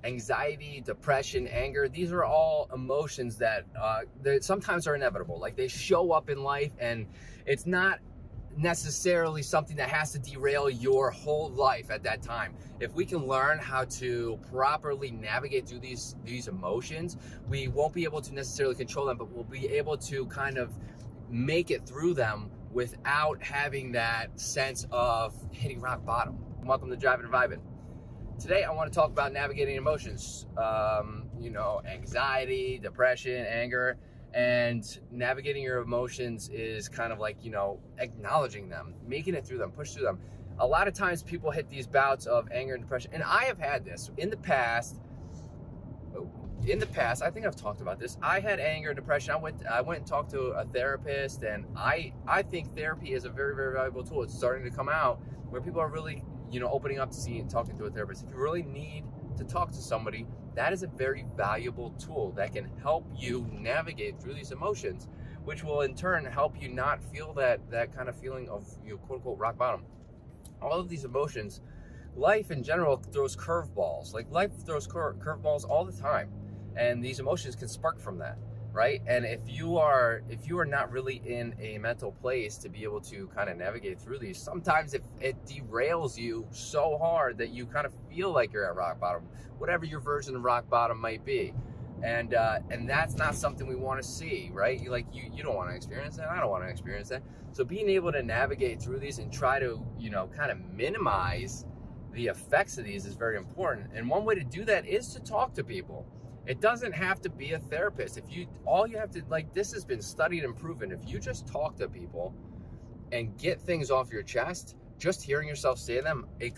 anxiety, depression, anger, these are all emotions that sometimes are inevitable. Like, they show up in life, and it's not necessarily something that has to derail your whole life at that time. If we can learn how to properly navigate through these emotions, we won't be able to necessarily control them, but we'll be able to kind of make it through them without having that sense of hitting rock bottom. Welcome to Driving and Vibing. Today I want to talk about navigating emotions, anxiety, depression, anger. And navigating your emotions is kind of like, acknowledging them, making it through them, push through them. A lot of times people hit these bouts of anger and depression, and I have had this in the past. I think I've talked about this. I had anger and depression. I went and talked to a therapist, and I think therapy is a very, very valuable tool. It's starting to come out where people are really, opening up to see and talking to a therapist. If you really need to talk to somebody, that is a very valuable tool that can help you navigate through these emotions, which will in turn help you not feel that kind of feeling of quote unquote rock bottom. All of these emotions, life in general throws curveballs. Like, life throws curveballs all the time, and these emotions can spark from that, right? And if you are not really in a mental place to be able to kind of navigate through these, sometimes it derails you so hard that you kind of feel like you're at rock bottom, whatever your version of rock bottom might be. And that's not something we want to see, right? You don't want to experience that. I don't want to experience that. So being able to navigate through these and try to, kind of minimize the effects of these is very important. And one way to do that is to talk to people. It doesn't have to be a therapist. All you have to, this has been studied and proven. If you just talk to people and get things off your chest, just hearing yourself say them, it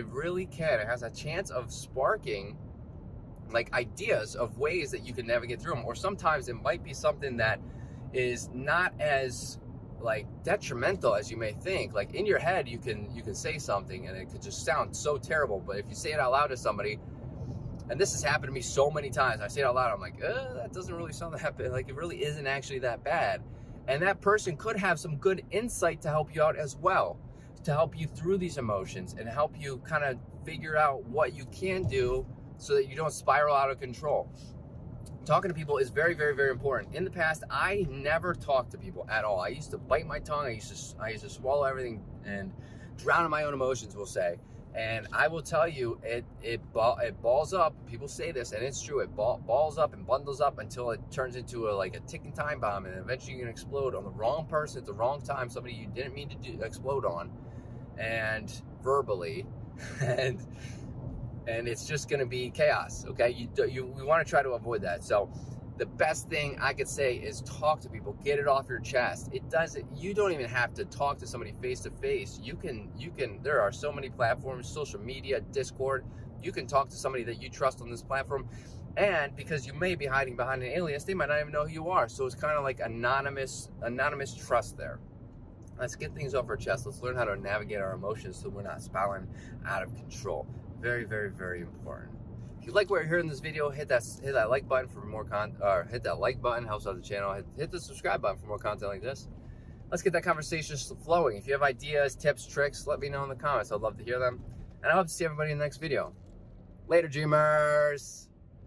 really can. It has a chance of sparking ideas of ways that you can navigate through them. Or sometimes it might be something that is not as detrimental as you may think. Like, in your head, you can say something and it could just sound so terrible. But if you say it out loud to somebody, and this has happened to me so many times, I say it out loud, I'm like, that doesn't really sound that bad. Like, it really isn't actually that bad. And that person could have some good insight to help you out as well, to help you through these emotions and help you kind of figure out what you can do so that you don't spiral out of control. Talking to people is very, very, very important. In the past, I never talked to people at all. I used to bite my tongue. I used to swallow everything and drown in my own emotions, we'll say. And I will tell you, it balls up. People say this, and it's true. It balls up and bundles up until it turns into a ticking time bomb, and eventually you're gonna explode on the wrong person at the wrong time, somebody you didn't mean to explode on, and verbally, and it's just gonna be chaos. Okay, we want to try to avoid that. So the best thing I could say is talk to people, get it off your chest. You don't even have to talk to somebody face to face. You can, there are so many platforms, social media, Discord. You can talk to somebody that you trust on this platform. And because you may be hiding behind an alias, they might not even know who you are. So it's kind of like anonymous trust there. Let's get things off our chest. Let's learn how to navigate our emotions so we're not spiraling out of control. Very, very, very important. If you like what you're hearing in this video, hit that like button for more content, or hit that like button, helps out the channel. Hit the subscribe button for more content like this. Let's get that conversation flowing. If you have ideas, tips, tricks, let me know in the comments. I'd love to hear them. And I hope to see everybody in the next video. Later, Dreamers.